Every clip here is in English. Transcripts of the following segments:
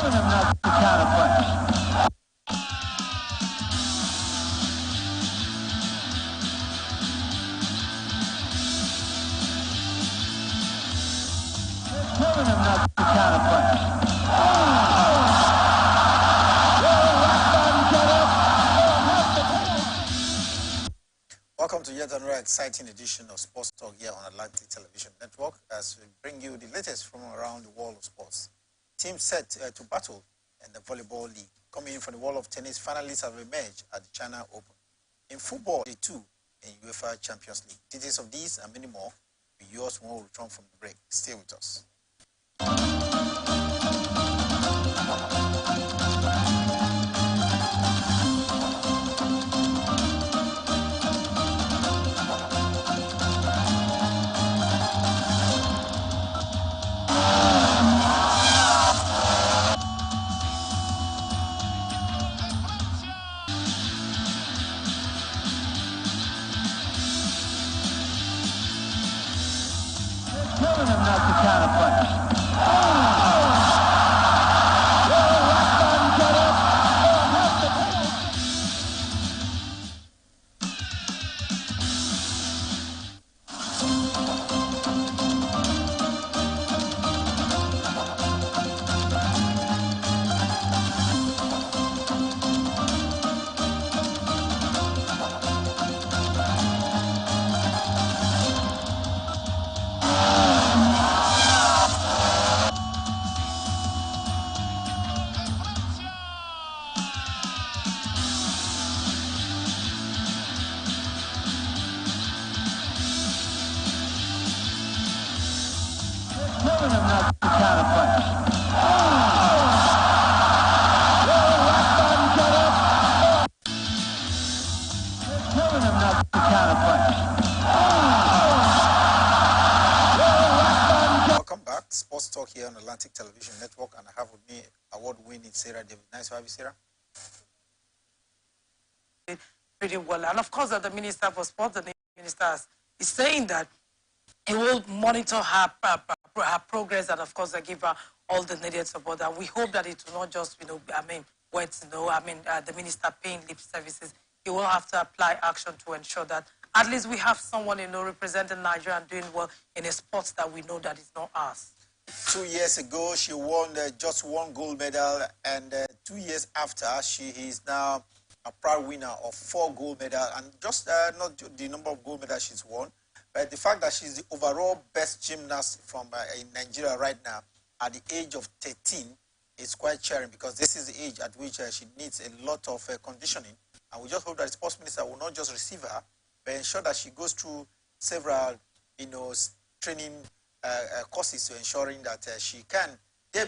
telling him not to counterpunch. Telling him not to counterpunch. Welcome to yet another exciting edition of Sports Talk here on Atlantic Television Network as we bring you the latest from around the world of sports. Teams set to battle in the Volleyball League. Coming in from the world of tennis, finalists have emerged at the China Open. In football, the two in UEFA Champions League. Details of these and many more will be yours when we return from the break. Stay with us. Telling him not to counterpunch. Telling him not to counterpunch. Telling him not to counterpunch. Welcome back. Sports Talk here on Atlantic Television Network, and I have with me award-winning Sarah David. Nice to have you, Sarah. Pretty well. And of course, the Minister for Sports, the Minister is saying that he will monitor her progress and, of course, give her all the needed support. And we hope that it will not just, the Minister paying lip services. He will have to apply action to ensure that at least we have someone, representing Nigeria and doing well in a sport that we know that is not ours. 2 years ago, she won just one gold medal, and 2 years after, she is now a proud winner of 4 gold medals, and just not the number of gold medals she's won, but the fact that she's the overall best gymnast from in Nigeria right now at the age of 13 is quite cheering, because this is the age at which she needs a lot of conditioning, and we just hope that the sports minister will not just receive her, but ensure that she goes through several, training courses to ensuring that she can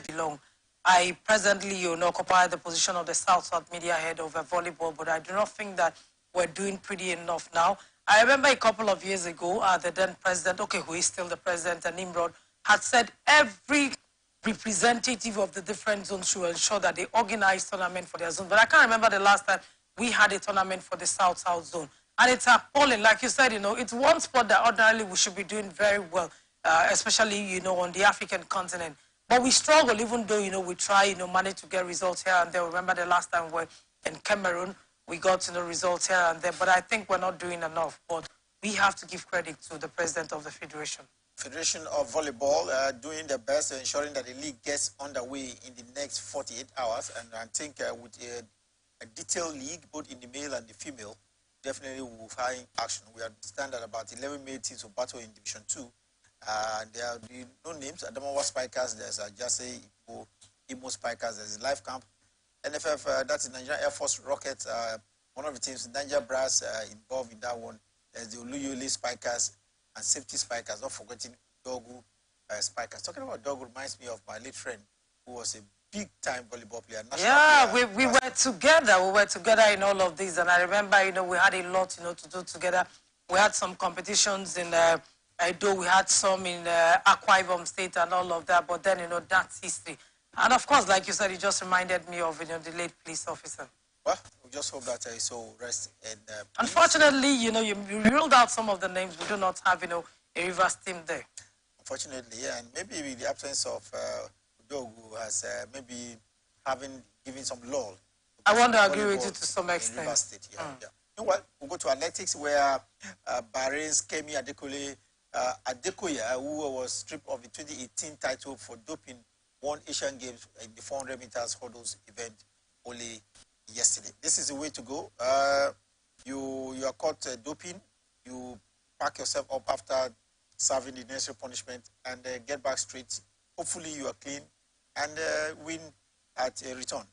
belong. I presently, occupy the position of the South Media Head of volleyball, but I do not think that we're doing pretty enough now. I remember a couple of years ago, the then president, who is still the president, Nimrod, had said every representative of the different zones should ensure that they organize tournament for their zone. But I can't remember the last time we had a tournament for the South zone. And it's appalling. Like you said, it's one sport that ordinarily we should be doing very well, especially, on the African continent. But we struggle, even though, we try, manage to get results here and there. Remember the last time we were in Cameroon, we got, results here and there. But I think we're not doing enough. But we have to give credit to the president of the Federation. Federation of Volleyball doing their best, ensuring that the league gets underway in the next 48 hours. And I think with a detailed league, both in the male and the female, definitely will find action. We understand that about 11 male teams will battle in Division 2. There are no names. Adamawa Spikers, there's Jase Imo Spikers, there's Life Camp. NFF, that's the Nigerian Air Force Rockets, one of the teams, Niger Brass, involved in that one. There's the Oluyole Spikers and Safety Spikers, not forgetting Dogu Spikers. Talking about Dogu reminds me of my late friend, who was a big-time volleyball player. Yeah, we were together. We were together in all of these. And I remember, we had a lot, to do together. We had some competitions in Edo, we had some in Akwa Ibom State and all of that, but then, that's history. And of course, like you said, it just reminded me of, the late police officer. Well, we just hope that he will rest in Unfortunately, you ruled out some of the names. We do not have, a Rivers team there. Unfortunately, yeah, and maybe with the absence of Dogu has maybe giving some lull. I want to agree with you to some extent. In Rivers State, yeah. Meanwhile, we'll go to athletics where Bahrain's Kemi Adekoya, who was stripped of the 2018 title for doping, won Asian Games in the 400 meters hurdles event only yesterday. This is the way to go. You are caught doping, you pack yourself up after serving the necessary punishment and get back straight. Hopefully you are clean and win at a return.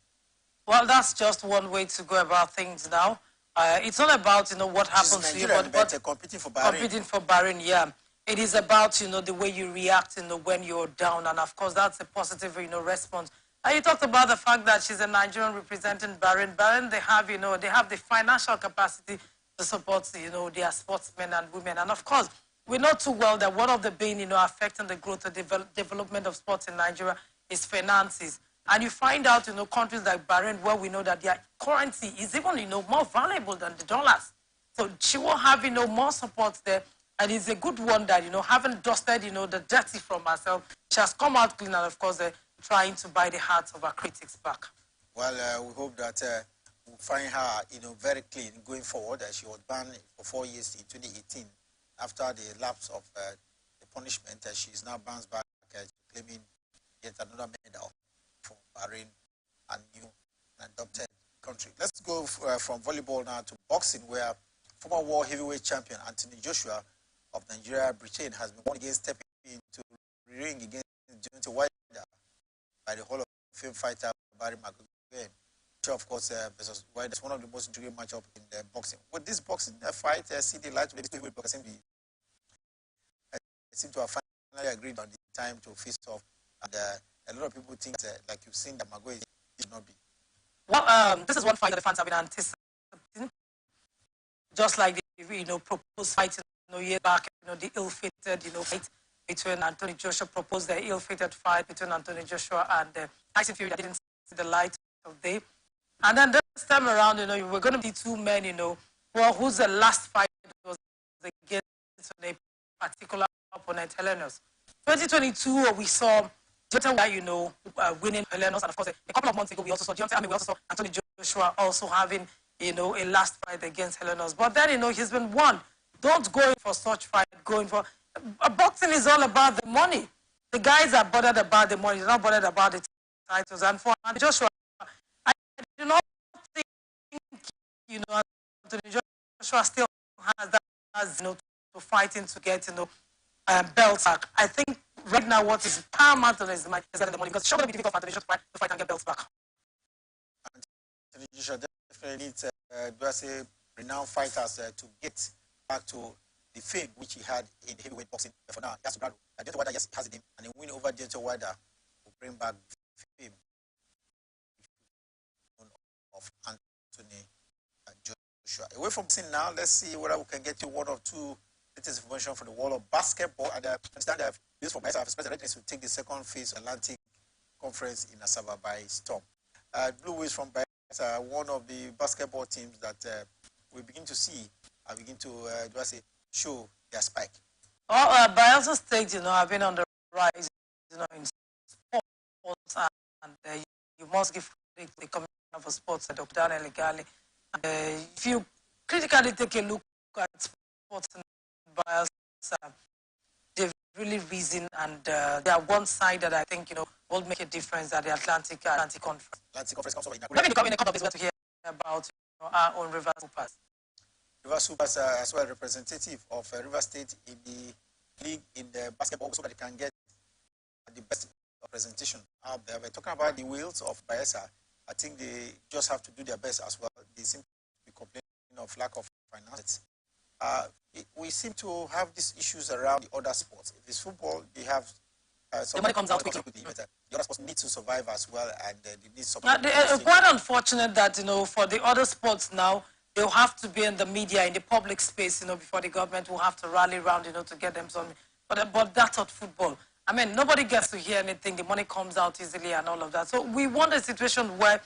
Well, that's just one way to go about things now. It's not about, what happens to you, but competing for Bahrain. Competing for Bahrain, yeah. It is about, the way you react, when you're down. And, of course, that's a positive, response. And you talked about the fact that she's a Nigerian representing Bahrain. Bahrain, they have the financial capacity to support, their sportsmen and women. And, of course, we know too well that one of the being, affecting the growth and development of sports in Nigeria is finances. And you find out, countries like Bahrain, where we know that their currency is even, more valuable than the dollars. So she will have, more support there. And it's a good one that, having dusted, the dirty from herself, she has come out clean and, of course, trying to buy the hearts of her critics back. Well, we hope that we'll find her, very clean going forward. She was banned for 4 years in 2018. After the lapse of the punishment, she is now bounced back, claiming yet another medal for Bahrain, a new and adopted country. Let's go from volleyball now to boxing, where former world heavyweight champion Anthony Joshua of Nigeria, Britain, has been once again stepping into the ring against Deontay Wilder by the Hall of Fame fighter Barry McGuire. Of course, versus Wilder is one of the most intriguing matchups in the boxing. With this boxing fight, see the light of the heavyweight boxing, they seem to have finally agreed on the time to face off. And a lot of people think, like you've seen, that Maguire did not be. Well, this is one fight that the fans have been anticipating. Just like the proposed fight, years back, the ill-fated, fight between Anthony Joshua, proposed the ill-fated fight between Anthony Joshua and Tyson Fury that didn't see the light of day. And then this time around, we're going to be two men, well, who's the last fight was against a particular opponent, Helenos. 2022, we saw Deontay, winning Helenos, and of course, a couple of months ago, we also saw Deontay, we also saw Anthony Joshua also having, a last fight against Helenos. But then, he's been won. Don't go in for such fight, boxing is all about the money. The guys are bothered about the money, they're not bothered about the titles. And for Joshua, I do not think, Anthony Joshua still has that, to fighting to get, belts back. I think right now what is paramount on his mind is getting the money, because it's sure going to be difficult for Anthony Joshua to fight and get belts back. Anthony Joshua definitely needs, renowned fighters to get back to the fame which he had in heavyweight boxing. For now, he has to grab Deontay Wilder, yes, has the name, and a win over Deontay Wilder will bring back fame of Anthony Joshua. Away from boxing now, let's see whether we can get you one or two latest information from the world of basketball. And I understand that this from myself, expect the Redskins to take the second phase Atlantic Conference in Asaba by storm. Blue Wings from Bayelsa, one of the basketball teams that we begin to see begin to show their spike. Well, Bayelsa State, have been on the rise, in sports, and you must give credit to the Commissioner for Sports, Dr. Daniel Igali. If you critically take a look at sports in Bayelsa, they've really risen, and they are one side that I think, will make a difference at the Atlantic Conference. Atlantic Conference comes over We're going to come in a couple of days to hear about our own River Supers. River Supers are as well representative of River State in the league in the basketball, so that they can get the best representation out there. We're talking about the wheels of Bayelsa. I think they just have to do their best as well. They seem to be complaining of lack of finances. We seem to have these issues around the other sports. If it's football, they have the money comes out quickly. The other sports need to survive as well, and they need support. Quite unfortunate that, for the other sports now, they'll have to be in the media, in the public space, before the government will have to rally around, to get them something. But that's not football. I mean, nobody gets to hear anything. The money comes out easily and all of that. So we want a situation where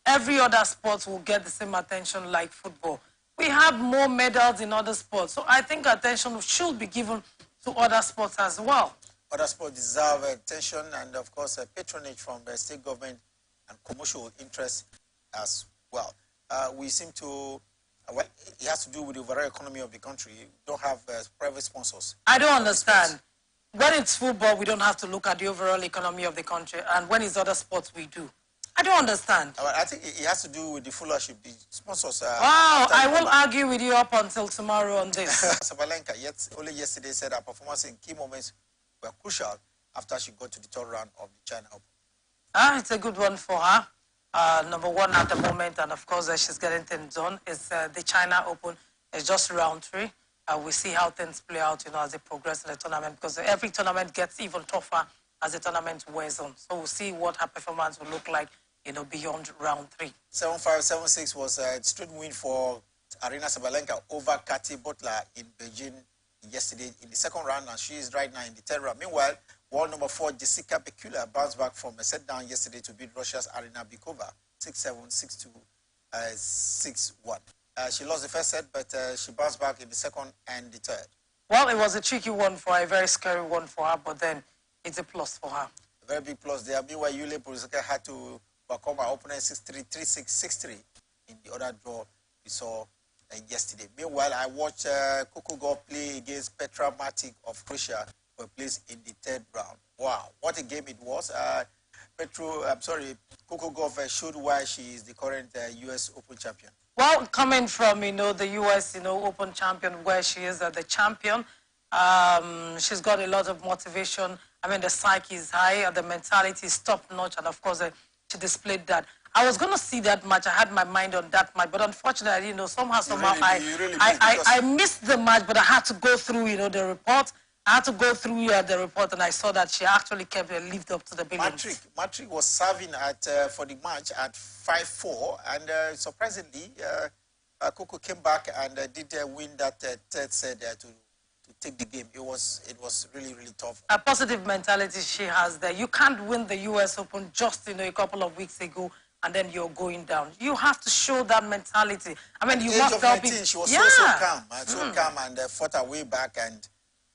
every other sport will get the same attention like football. We have more medals in other sports. So I think attention should be given to other sports as well. Other sports deserve attention and, of course, patronage from the state government and commercial interest as well. We seem to, well, it has to do with the overall economy of the country. We don't have private sponsors. I don't understand. When it's football, we don't have to look at the overall economy of the country, and when it's other sports, we do. I don't understand. I think it has to do with the followership, the sponsors. Wow, I will argue with you up until tomorrow on this. Sabalenka, only yesterday said her performance in key moments were crucial after she got to the third round of the China Open. It's a good one for her. Number one at the moment, and of course she's getting things done, is the China Open. It's just round 3. We see how things play out, as they progress in the tournament, because every tournament gets even tougher as the tournament wears on. So we'll see what her performance will look like, beyond round 3. 7-5, 7-6 was a straight win for Aryna Sabalenka over Katie Butler in Beijing yesterday in the second round, and she is right now in the third round. Meanwhile, world number 4 Jessica Pegula bounced back from a set down yesterday to beat Russia's Aryna Bykova 6-7, 6-2, 6-1. She lost the first set, but she bounced back in the second and the third. Well, it was a tricky one for her, a very scary one for her, but then it's a plus for her. A very big plus there. Meanwhile, Yulia Purushkina had to overcome her opponent 6-3, 3-6, 6-3 in the other draw we saw yesterday. Meanwhile, I watched Coco Gauff play against Petra Martic of Croatia, who were placed in the third round. Wow, what a game it was. Coco Gauff showed why she is the current U.S. Open champion. Well, coming from, the U.S., Open champion, where she is the champion, she's got a lot of motivation. I mean, the psyche is high, the mentality is top-notch, and of course, she displayed that. I was going to see that match. I had my mind on that match, but unfortunately, somehow, I missed the match, but I had to go through, the report. I had to go through the report, and I saw that she actually lived up to the billing. Martic was serving for the match at 5-4, and surprisingly, Coco came back and did win that third set to take the game. It was really, really tough. A positive mentality she has there. You can't win the U.S. Open just a couple of weeks ago, and then you're going down. You have to show that mentality. I mean, you must help it. She was so calm, and fought her way back and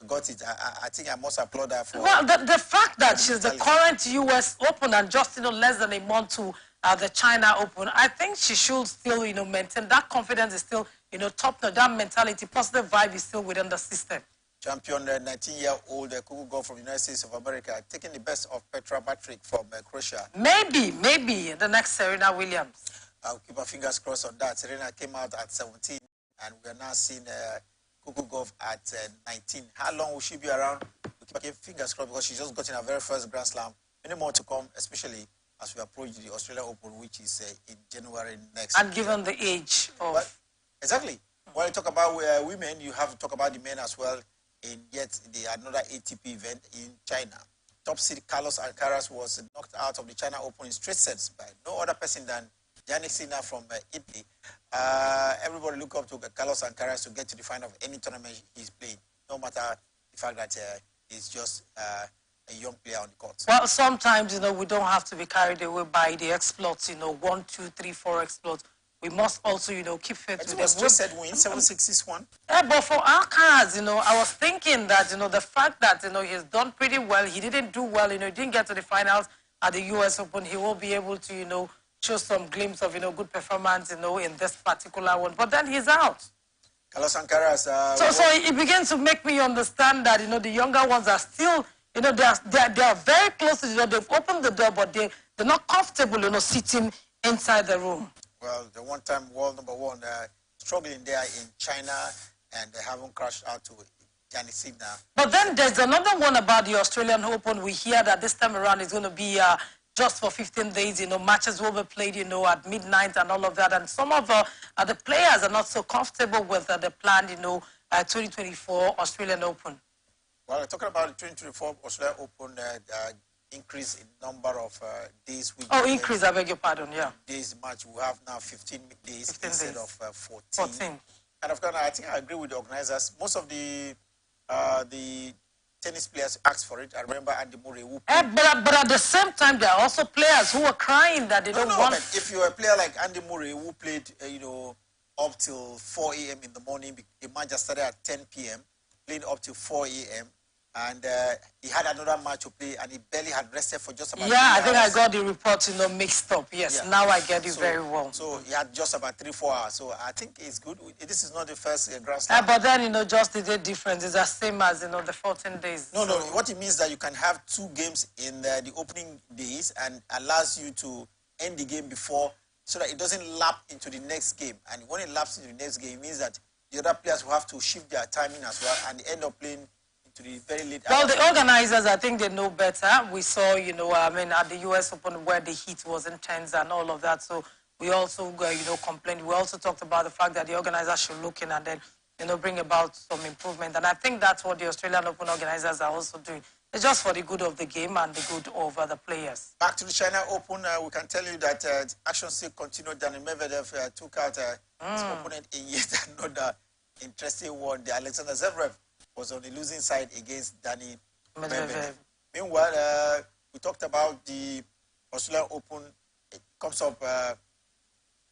got it. I think I must applaud her for. Well, the fact that she's the current U.S. Open and just less than a month to the China Open, I think she should still maintain that confidence. Is still top notch. That mentality, positive vibe is still within the system. Champion 19-year-old Coco Gauff from the United States of America, taking the best of Petra Martic from Croatia. Maybe the next Serena Williams. I'll keep our fingers crossed on that. Serena came out at 17, and we are now seeing Coco Gauff at 19. How long will she be around? We keep fingers crossed because she just got in her very first Grand Slam. Many more to come, especially as we approach the Australian Open, which is in January next year. And given the age of... But, exactly. When you talk about women, you have to talk about the men as well in another ATP event in China. Top seed Carlos Alcaraz was knocked out of the China Open in straight sets by no other person than Yannick Sinner from Italy. Everybody look up to Carlos Alcaraz to get to the final of any tournament he's playing, no matter the fact that he's just a young player on the court. Well, sometimes, we don't have to be carried away by the exploits, 1, 2, 3, 4 exploits. We must also, keep faith with them. It was just said win, 7-6-6-1. Yeah, but for Alcaraz, I was thinking that, the fact that, he's done pretty well, he didn't do well, he didn't get to the finals at the U.S. Open, he will be able to, show some glimpse of, good performance, in this particular one. But then he's out. Carlos Alcaraz. So it begins to make me understand that, the younger ones are still, they are very close to, they've opened the door, but they're not comfortable, sitting inside the room. Well, the one-time world number 1 struggling there in China, and they haven't crashed out to Yannick Sinner. But then there's another one about the Australian Open. We hear that this time around it's going to be just for 15 days. Matches will be played, at midnight and all of that. And some of the players are not so comfortable with the planned, 2024 Australian Open. Well, talking about the 2024 Australian Open, increase in number of days. Increase, I beg your pardon, yeah. Days match, we have now 15 days 15 instead days. of 14. And of course, I think I agree with the organizers. Most of the tennis players asked for it. I remember Andy Murray. But at the same time, there are also players who are crying that they don't want... But if you're a player like Andy Murray who played, up till 4 a.m. in the morning, the match just started at 10 p.m., playing up till 4 a.m., and he had another match to play, and he barely had rested for just about 3 I hours. think I got the report, mixed up. Yes, now I get it very well. So he had just about 3-4 hours. So I think it's good. This is not the first Grand Slam. But then, just the day difference is the same as, the 14 days. No, what it means is that you can have 2 games in the opening days and allows you to end the game before, so that it doesn't lap into the next game. And when it laps into the next game, it means that the other players will have to shift their timing as well, and they end up playing into the very late hours. Well, the organizers, I think they know better. We saw, at the US Open where the heat was intense and all of that. So we also, complained. We also talked about the fact that the organizers should look in and then, bring about some improvement. And I think that's what the Australian Open organizers are also doing. It's just for the good of the game and the good of the players. Back to the China Open, we can tell you that action still continued. Daniil Medvedev took out his opponent in yet another interesting one. The Alexander Zverev was on the losing side against Daniil Medvedev. Meanwhile, we talked about the Australian Open. It comes up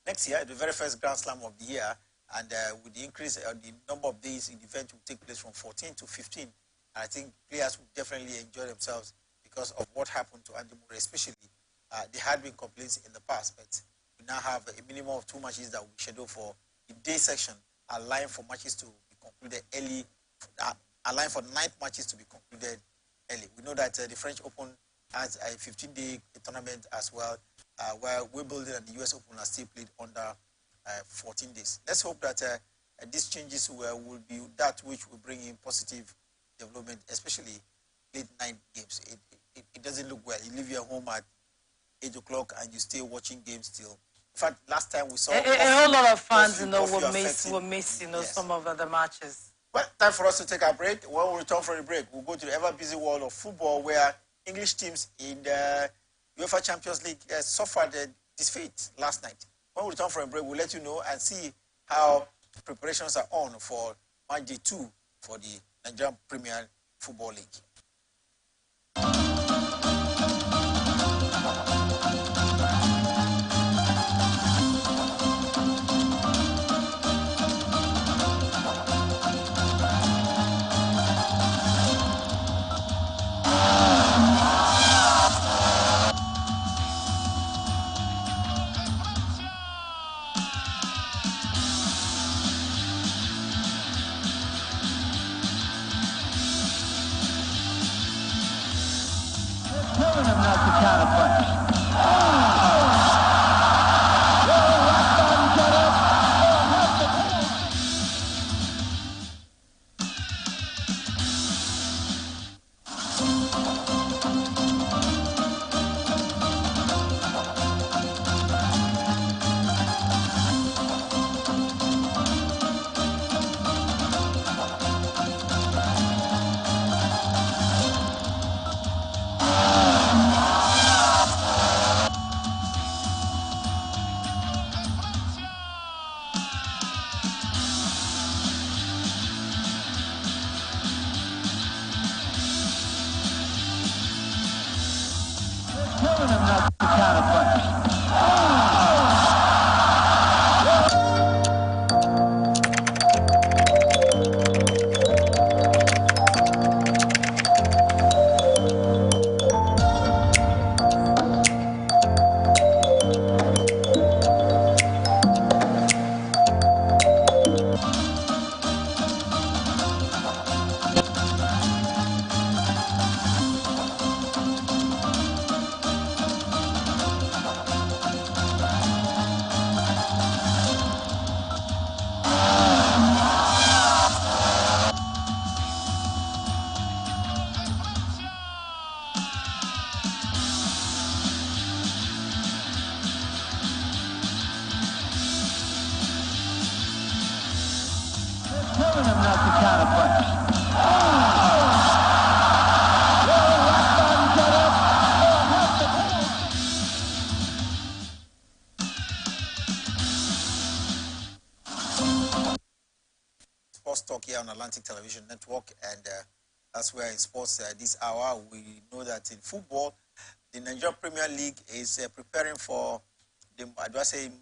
next year, the very first Grand Slam of the year, and with the increase in the number of days, the event will take place from 14 to 15. I think players will definitely enjoy themselves because of what happened to Andy Murray, especially. There had been complaints in the past, but we now have a minimum of 2 matches that will be scheduled for the day section, allowing for matches to be concluded early, allowing for 9 matches to be concluded early. We know that the French Open has a 15-day tournament as well, where Wimbledon and the US Open are still played under 14 days. Let's hope that these changes will be that which will bring in positive development, especially late night games. It doesn't look well. You leave your home at 8 o'clock and you stay watching games till. In fact, last time we saw a whole lot of fans, will miss, yes, some of the matches. Well, time for us to take a break. When we return from the break, we'll go to the ever-busy world of football, where English teams in the UEFA Champions League suffered defeat last night. When we return from the break, we'll let you know and see how preparations are on for match day 2 for the Nigerian Premier Football League. Telling him not to counterpunch. Telling him not to counterpunch. Telling him not to counterpunch. Sports Talk here on Atlantic Television Network, and that's where in sports this hour we know that in football, the Nigerian Premier League is preparing for the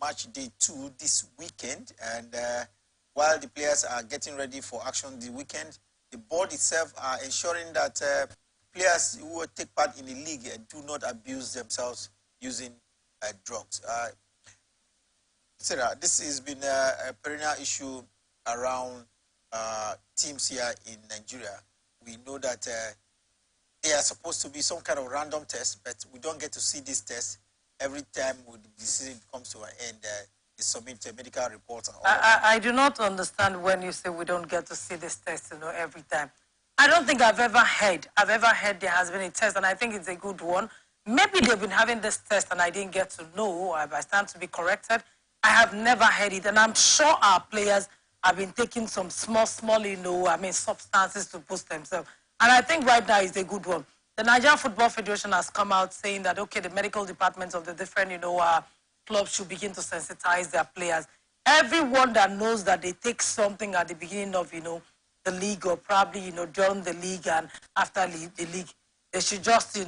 match day 2 this weekend, and while the players are getting ready for action the weekend, the board itself are ensuring that players who take part in the league do not abuse themselves using drugs. Sarah, this has been a perennial issue around teams here in Nigeria. We know that there are supposed to be some kind of random test, but we don't get to see this test every time the season comes to an end. They submit a medical report. I do not understand when you say we don't get to see this test, every time. I don't think I've ever heard there has been a test, and I think it's a good one. Maybe they've been having this test and I didn't get to know. I stand to be corrected. I have never heard it, and I'm sure our players have been taking some small, substances to boost themselves. And I think right now is a good one. The Nigerian Football Federation has come out saying that, okay, the medical departments of the different, clubs should begin to sensitize their players. Everyone that knows that they take something at the beginning of, the league, or probably, during the league and after the league, they should just,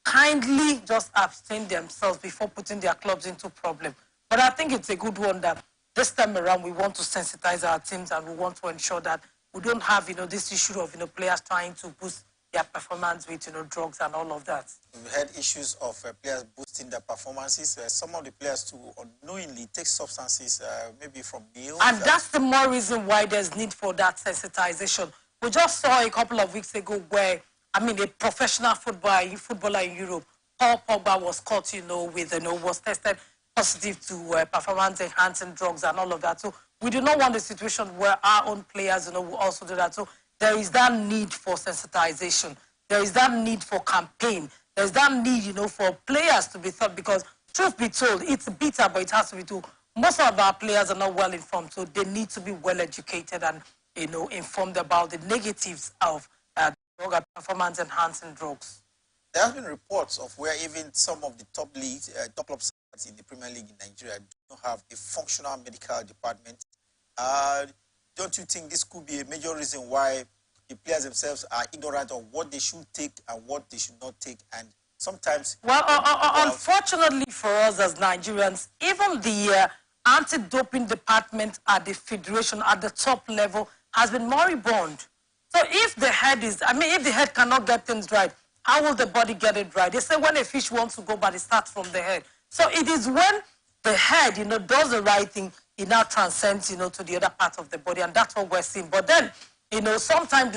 kindly just abstain themselves before putting their clubs into problem. But I think it's a good one that this time around we want to sensitize our teams, and we want to ensure that we don't have, this issue of, players trying to boost their performance with, drugs and all of that. We've had issues of players boosting their performances. Some of the players too unknowingly take substances, maybe from meals. And that's the more reason why there's need for that sensitization. We just saw a couple of weeks ago where, a professional footballer in Europe, Paul Pogba, was caught, with, was tested positive to performance-enhancing drugs and all of that. So we do not want a situation where our own players, will also do that. So there is that need for sensitization. There is that need for campaign. There is that need, for players to be taught, because truth be told, it's bitter, but it has to be told. Most of our players are not well informed, so they need to be well educated and, informed about the negatives of drug performance-enhancing drugs. There have been reports of where even some of the top leagues, top clubs in the Premier League in Nigeria do not have a functional medical department. Don't you think this could be a major reason why the players themselves are ignorant of what they should take and what they should not take? And sometimes... Well, unfortunately for us as Nigerians, even the anti-doping department at the federation, at the top level, has been moribund. So if the head if the head cannot get things right, how will the body get it right? They say when a fish wants to go, but it starts from the head. So it is when the head, does the right thing, it now transcends, to the other part of the body, and that's what we're seeing. But then, sometimes,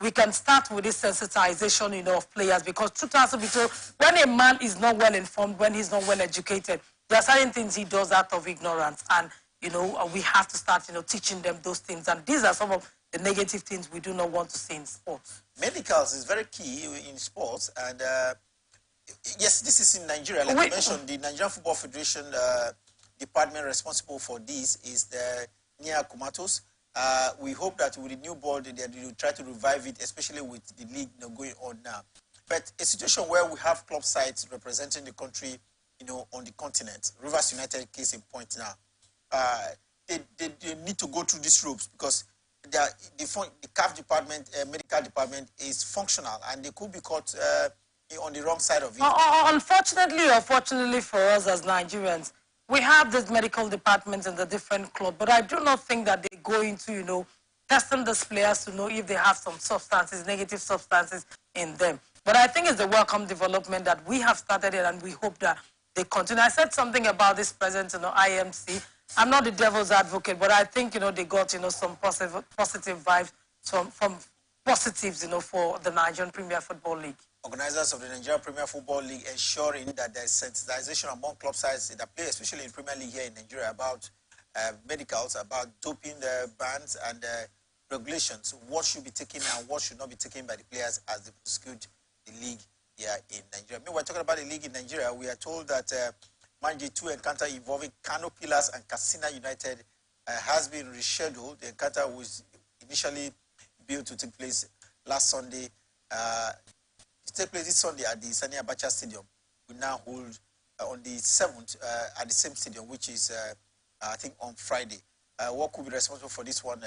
we can start with this sensitization, of players, because truth has to be told, when a man is not well informed, when he's not well educated, there are certain things he does out of ignorance, and, we have to start, teaching them those things. And these are some of the negative things we do not want to see in sports. Medicals is very key in sports, and yes, this is in Nigeria. Like I mentioned, the Nigerian Football Federation department responsible for this is the Nia Kumatos. We hope that with the new board, they will try to revive it, especially with the league going on now. But a situation where we have club sites representing the country, on the continent, Rivers United case in point now, they need to go through these ropes, because the CAF department, medical department is functional, and they could be caught on the wrong side of it. Unfortunately or fortunately for us as Nigerians, we have these medical departments in the different clubs, but I do not think that they go into, testing these players to know if they have some substances, negative substances in them. But I think it's a welcome development that we have started it, and we hope that they continue. I said something about this present, IMC. I'm not the devil's advocate, but I think, they got, some positive vibes from positives, for the Nigerian Premier Football League. Organizers of the Nigerian Premier Football League ensuring that there's sensitization among club sides that play, especially in Premier League here in Nigeria, about medicals, about doping bans and regulations, what should be taken and what should not be taken by the players as they prosecute the league here in Nigeria. Meanwhile, talking about the league in Nigeria, we are told that Manji 2 encounter involving Kano Pillars and Katsina United has been rescheduled. The encounter was initially built to take place last Sunday. It take place this Sunday at the Sani Abacha Stadium. We now hold on the 7th at the same stadium, which is, I think, on Friday. What could be responsible for this one?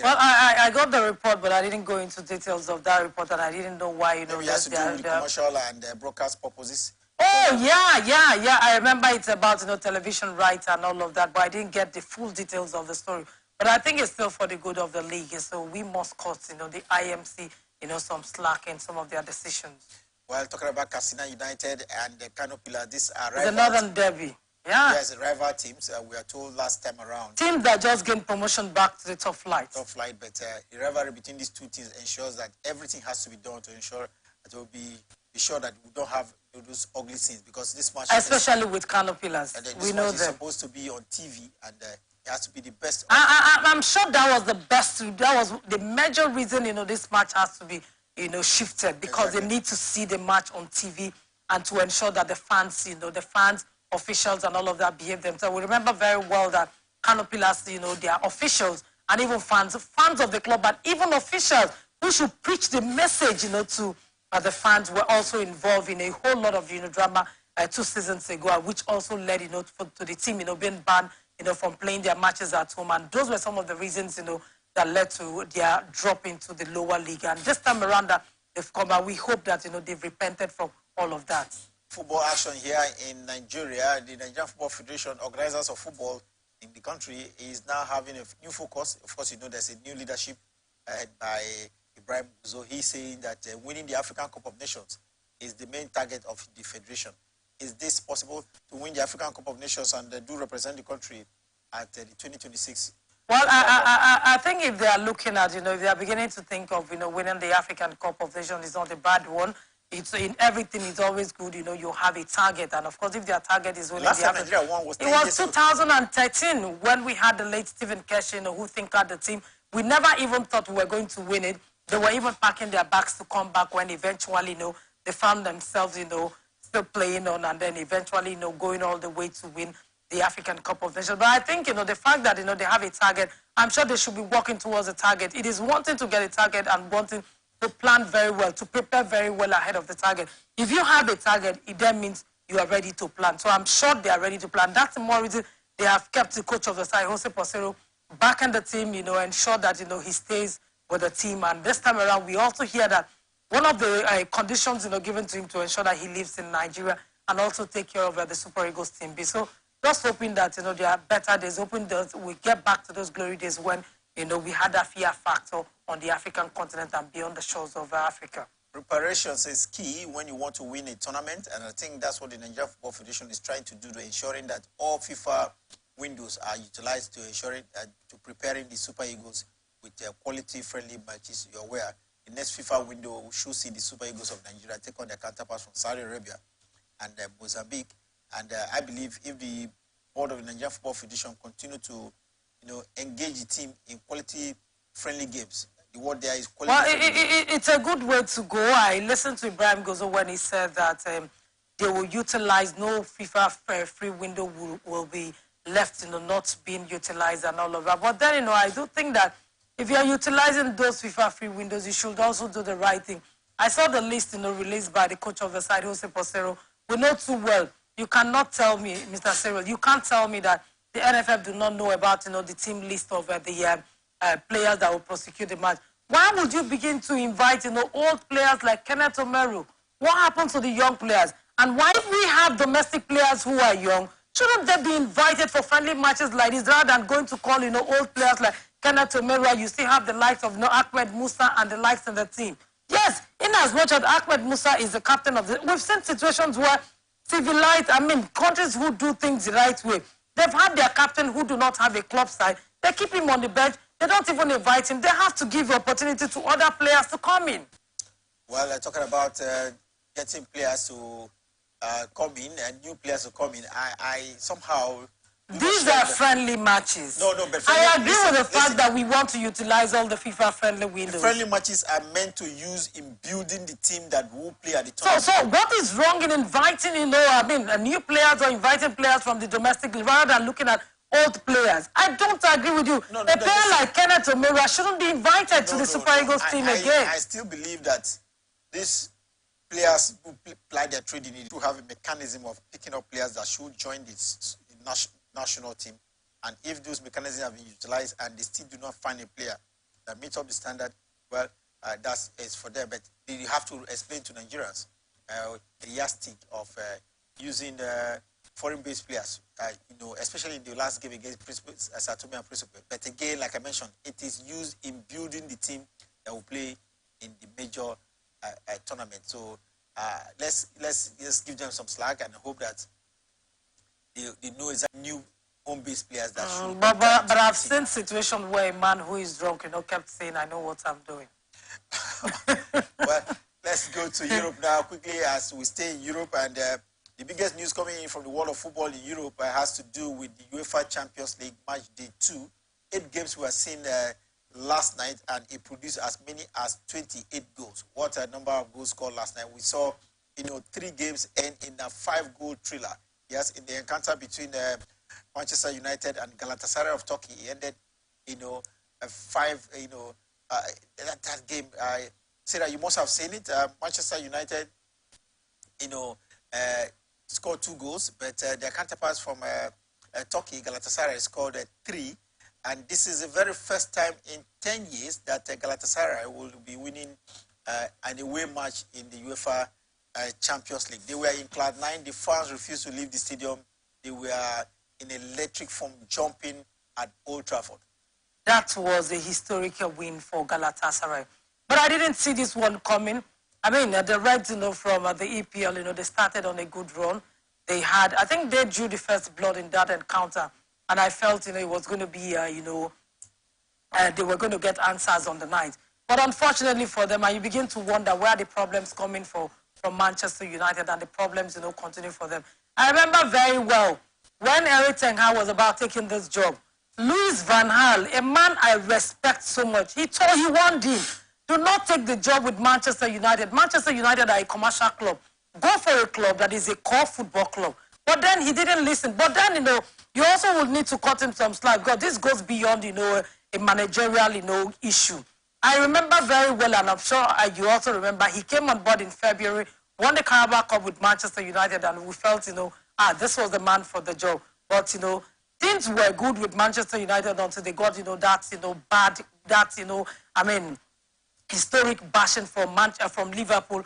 Well, I got the report, but I didn't go into details of that report, and I didn't know why, Maybe it has to do with the commercial and broadcast purposes. Oh, yeah. I remember it's about, television rights and all of that, but I didn't get the full details of the story. But I think it's still for the good of the league. So we must cut, the IMC, some slack in some of their decisions. Well, talking about Katsina United and the Kano Pillars, these are rivals. The Northern Derby. Yeah. Yes, rival teams. We are told last time around. Teams that just gained promotion back to the top flight. Top flight, but the rivalry between these two teams ensures that everything has to be done to ensure that we'll be sure that we don't have those ugly scenes, because this match, especially with Kano Pillars, we know them. It's supposed to be on TV, and it has to be the best. I'm sure that was the best. That was the major reason, this match has to be, shifted, because exactly. They need to see the match on TV and to ensure that the fans, the fans, officials, and all of that behave themselves. We remember very well that Kano Pillars, they are officials and even fans of the club, but even officials who should preach the message, to the fans were also involved in a whole lot of, drama 2 seasons ago, which also led, to the team, being banned, from playing their matches at home. And those were some of the reasons, that led to their drop into the lower league. And this time around that they've come out, we hope that, they've repented from all of that. Football action here in Nigeria, the Nigerian Football Federation, organizers of football in the country, is now having a new focus. Of course, there's a new leadership head by Ibrahim. So he's saying that winning the African Cup of Nations is the main target of the federation. Is this possible to win the African Cup of Nations and do represent the country at the 2026? Well, I think if they are looking at, if they are beginning to think of, winning the African Cup of Nations is not a bad one. It's in everything. It's always good, you have a target, and of course, if their target is winning the African, it was 2013 when we had the late Stephen Keshi, who tinkered the team. We never even thought we were going to win it. They were even packing their bags to come back when eventually, they found themselves, still playing on, and then eventually, going all the way to win the African Cup of Nations. But I think, the fact that, they have a target, I'm sure they should be working towards a target. It is wanting to get a target and wanting to plan very well, to prepare very well ahead of the target. If you have a target, it then means you are ready to plan. So I'm sure they are ready to plan. That's the more reason they have kept the coach of the side, Jose Posero, back in the team, ensure that, he stays with the team. And this time around, we also hear that one of the conditions, given to him to ensure that he lives in Nigeria and also take care of the Super Eagles team. So just hoping that, there are better days, hoping that we get back to those glory days when, we had that fear factor on the African continent and beyond the shores of Africa. Preparations is key when you want to win a tournament, and I think that's what the Nigerian Football Federation is trying to do, to ensuring that all FIFA windows are utilized to ensuring to preparing the Super Eagles with quality-friendly matches. You're aware, the next FIFA window we should see the Super Eagles of Nigeria take on their counterparts from Saudi Arabia and Mozambique. And I believe if the board of the Nigerian Football Federation continue to, engage the team in quality-friendly games, the word there is quality. Well, it's a good way to go. I listened to Ibrahim Gozo when he said that they will utilize no FIFA free window will be left, not being utilized and all of that. But then, I do think that if you are utilizing those FIFA free windows, you should also do the right thing. I saw the list, released by the coach of the side, Jose Posero. We know too well. You cannot tell me, Mr. Cyril, you can't tell me that the NFF do not know about, the team list of the players that will prosecute the match. Why would you begin to invite, old players like Kenneth Omeru? What happens to the young players? And why, if we have domestic players who are young, shouldn't they be invited for friendly matches like this rather than going to call, old players like Kenneth Omeru? You still have the likes of Ahmed Musa and the likes in the team. Yes, in as much as Ahmed Musa is the captain of the... We've seen situations where civilized, countries who do things the right way, they've had their captain who do not have a club side. They keep him on the bench. They don't even invite him. They have to give the opportunity to other players to come in. Well, talking about getting players to come in and new players to come in, I somehow... These are friendly matches. No, but I agree with the fact that we want to utilize all the FIFA-friendly windows. The friendly matches are meant to use in building the team that will play at the tournament. So what is wrong in inviting, new players or inviting players from the domestic league rather than looking at old players? I don't agree with you. A player like Kenneth Omeru shouldn't be invited to the Super Eagles team again. I still believe that these players who apply their trade in it to have a mechanism of picking up players that should join the national team. And if those mechanisms have been utilized and they still do not find a player that meets up the standard, well, that is for them. But you have to explain to Nigerians the yardstick of using foreign-based players, especially in the last game against Satomi and Principe. But again, like I mentioned, it is used in building the team that will play in the major tournament. So let's just give them some slack and hope that they know it's a new home-based players that should. But I've seen situations where a man who is drunk, kept saying, "I know what I'm doing." Well, let's go to Europe now quickly as we stay in Europe. And the biggest news coming in from the world of football in Europe has to do with the UEFA Champions League match day 2. 8 games were seen last night, and it produced as many as 28 goals. What a number of goals scored last night. We saw, 3 games end in a 5-goal thriller. Yes, in the encounter between Manchester United and Galatasaray of Turkey, it ended, a 5, that game. Sarah, you must have seen it. Manchester United, scored 2 goals, but their counterparts from Turkey, Galatasaray, scored 3. And this is the very first time in 10 years that Galatasaray will be winning an away match in the UEFA Champions League. They were in Cloud 9. The fans refused to leave the stadium. They were in electric form, jumping at Old Trafford. That was a historical win for Galatasaray. But I didn't see this one coming. I mean, the Reds, from the EPL, they started on a good run. They had, I think they drew the first blood in that encounter. And I felt, it was going to be, they were going to get answers on the night. But unfortunately for them, you begin to wonder where the problems coming from Manchester United, and the problems, continue for them. I remember very well when Erik ten Hag was about taking this job. Louis van Gaal, a man I respect so much, he warned him, do not take the job with Manchester United. Manchester United are a commercial club. Go for a club that is a core football club. But then he didn't listen. But then, you also would need to cut him some slack, because this goes beyond, a managerial, issue. I remember very well, and I'm sure you also remember, he came on board in February, won the Carabao Cup with Manchester United, and we felt, this was the man for the job. But, things were good with Manchester United until they got, historic bashing from Liverpool,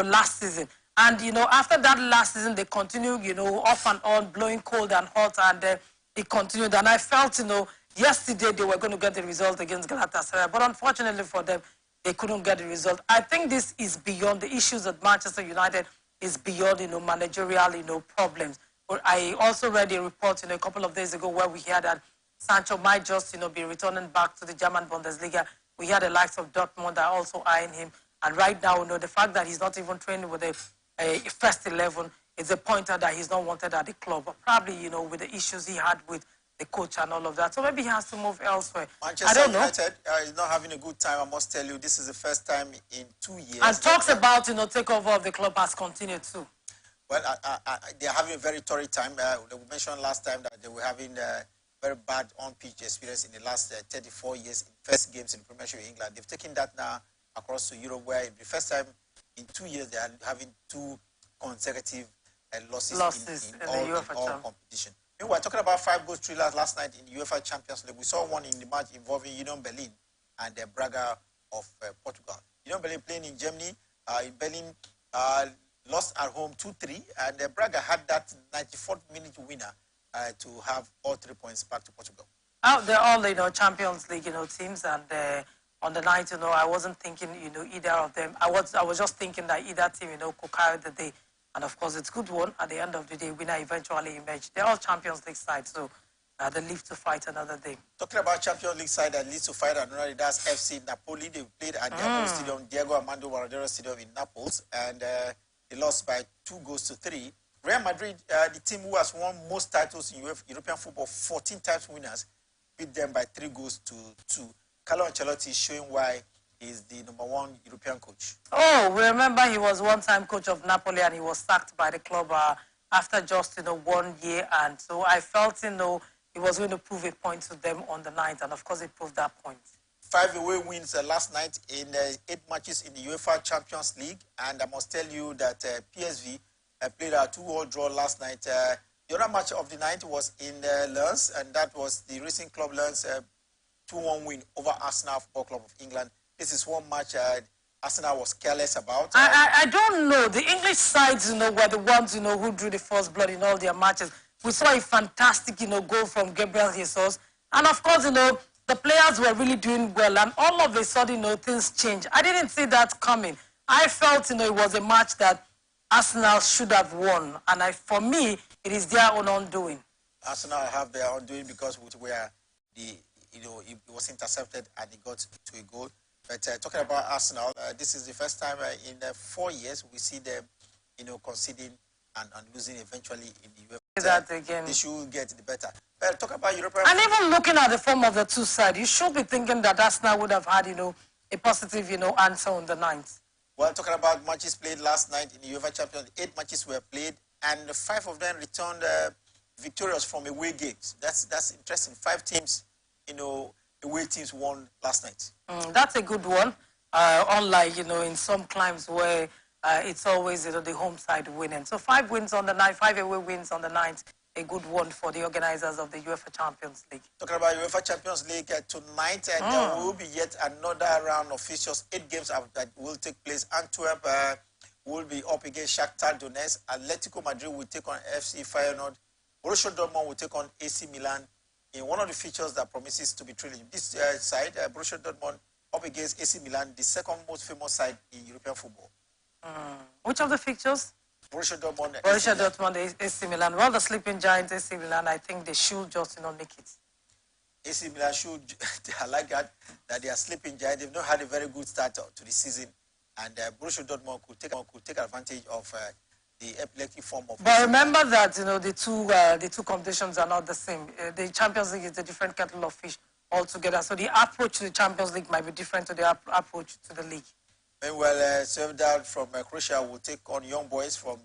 last season. And, after that last season, they continued, off and on, blowing cold and hot, and it continued. And I felt, yesterday they were going to get the result against Galatasaray, but unfortunately for them, they couldn't get the result. I think this is beyond the issues at Manchester United, is beyond, managerial, problems. But I also read a report, a couple of days ago where we heard that Sancho might just, be returning back to the German Bundesliga. We heard the likes of Dortmund are also eyeing him. And right now, the fact that he's not even training with the first 11 is a pointer that he's not wanted at the club. But probably, with the issues he had with the coach and all of that. So maybe he has to move elsewhere. Manchester United is not having a good time, I must tell you. This is the first time in 2 years. And talks about, takeover of the club has continued too. Well, they're having a very torrid time. We mentioned last time that they were having very bad on-pitch experience in the last 34 years in first games in the Premiership of England. They've taken that now across to Europe, where the first time in 2 years they are having 2 consecutive losses in all competition. Meanwhile, talking about 5-goal thrillers last night in the UEFA Champions League, we saw one in the match involving Union Berlin and Braga of Portugal. Union Berlin playing in Germany. In Berlin, lost at home 2-3, and Braga had that 94th minute winner to have all 3 points back to Portugal. They're all, Champions League, teams, and on the night, I wasn't thinking, either of them. I was just thinking that either team, could carry the day. And of course, it's a good one. At the end of the day, winner eventually emerged. They're all Champions League sides, so they live to fight another day. Talking about Champions League side that lives to fight another day, that's FC Napoli. They played at their own stadium, Diego Armando Maradona Stadium in Naples, and they lost by 2-3. Real Madrid, the team who has won most titles in European football, 14 times winners, beat them by 3-2. Carlo Ancelotti is showing why he's the #1 European coach. Oh, remember he was one-time coach of Napoli, and he was sacked by the club after just 1 year. And so I felt he was going to prove a point to them on the night, and of course he proved that point. 5 away wins last night in 8 matches in the UEFA Champions League, and I must tell you that PSV played a 2-2 draw last night. The other match of the night was in Lens, and that was the Racing Club Lens 2-1 win over Arsenal Football Club of England. This is one match Arsenal was careless about. I don't know. The English sides, were the ones, who drew the first blood in all their matches. We saw a fantastic, goal from Gabriel Jesus. And of course, the players were really doing well. And all of a sudden, things changed. I didn't see that coming. I felt, it was a match that Arsenal should have won. And for me, it is their own undoing. Arsenal have their undoing because where it was intercepted and it got to a goal. But talking about Arsenal, this is the first time in 4 years we see them, conceding and losing eventually in the UEFA. That again. They should get the better. But talk about European. And even looking at the form of the two sides, you should be thinking that Arsenal would have had, a positive, answer on the 9th. Well, talking about matches played last night in the UEFA Champions, 8 matches were played, and 5 of them returned victorious from away games. That's interesting. 5 teams, away teams won last night. That's a good one. Unlike, in some climes where it's always, the home side winning. So 5 wins on the 9th, 5 away wins on the 9th. A good one for the organizers of the UEFA Champions League. Talking about UEFA Champions League tonight, there will be yet another round of fixtures. 8 games that will take place. Antwerp will be up against Shakhtar Donetsk. Atletico Madrid will take on FC Feyenoord. Borussia Dortmund will take on AC Milan in one of the features that promises to be thrilling. This side, Borussia Dortmund up against AC Milan, the second most famous side in European football. Which of the fixtures? Borussia Dortmund. Borussia Dortmund, AC Milan. Well, the sleeping giants, AC Milan, I think they should just, make it. AC Milan should, I like that they are sleeping giants. They've not had a very good start to the season. And Borussia Dortmund could take advantage of the epileptic form of. But remember that, the two competitions are not the same. The Champions League is a different kettle of fish altogether. So the approach to the Champions League might be different to the approach to the league. Meanwhile, Sevdal from Croatia will take on Young Boys from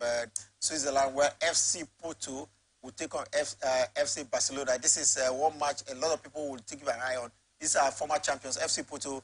Switzerland, where FC Porto will take on FC Barcelona. This is one match a lot of people will take an eye on. These are former champions. FC Porto.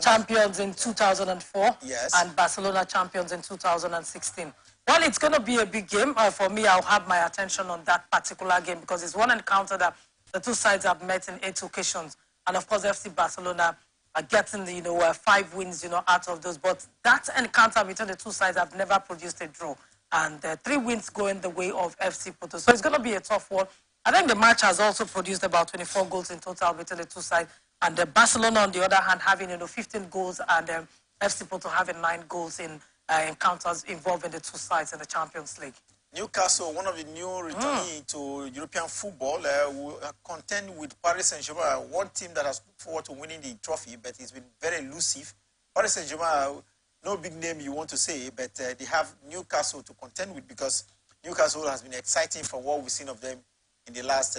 Champions in 2004. Yes. And Barcelona champions in 2016. Well, it's going to be a big game. For me, I'll have my attention on that particular game because it's one encounter that the two sides have met in 8 occasions. And of course, FC Barcelona are getting the 5 wins out of those, but that encounter between the two sides have never produced a draw, and 3 wins going the way of FC Porto. So it's going to be a tough one. I think the match has also produced about 24 goals in total between the two sides, and Barcelona on the other hand having 15 goals, and FC Porto having 9 goals in encounters involving the two sides in the Champions League. Newcastle, one of the new returnees to European football, will contend with Paris Saint-Germain, one team that has looked forward to winning the trophy, but it's been very elusive. Paris Saint-Germain, no big name you want to say, but they have Newcastle to contend with because Newcastle has been exciting from what we've seen of them in the last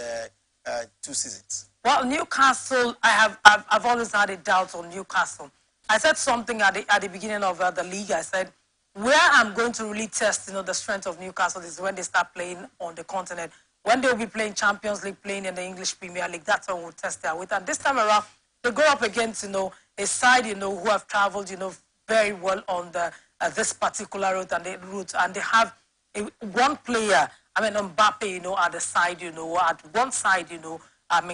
2 seasons. Well, Newcastle, I've always had a doubt on Newcastle. I said something at the beginning of the league. I said, where I'm going to really test, the strength of Newcastle is when they start playing on the continent. When they'll be playing Champions League, playing in the English Premier League, that's when we'll test their weight. And this time around, they go up against, a side, who have traveled, very well on this particular route, and they have one player, Mbappe, at the side, at one side,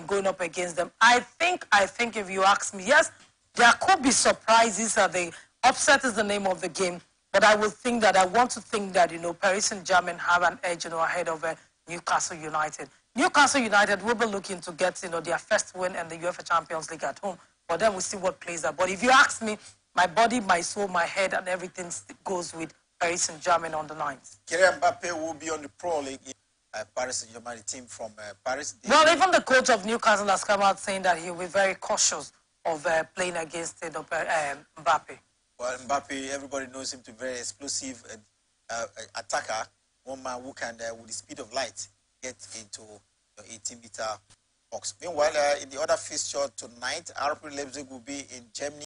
going up against them. I think if you ask me, yes, there could be surprises. The upset is the name of the game. But I want to think that, Paris Saint-Germain have an edge, ahead of Newcastle United. Newcastle United will be looking to get, their first win in the UEFA Champions League at home. But then we'll see what plays out. But if you ask me, my body, my soul, my head, and everything goes with Paris Saint-Germain on the 9th. Kylian Mbappe will be on the Pro League in Paris Saint-Germain, the team from Paris. Well, even the coach of Newcastle has come out saying that he'll be very cautious of playing against Mbappe. Well, Mbappe, everybody knows him to be a very explosive attacker. One man who can, with the speed of light, get into the 18-meter box. Meanwhile, in the other fixture tonight, RB Leipzig will be in Germany.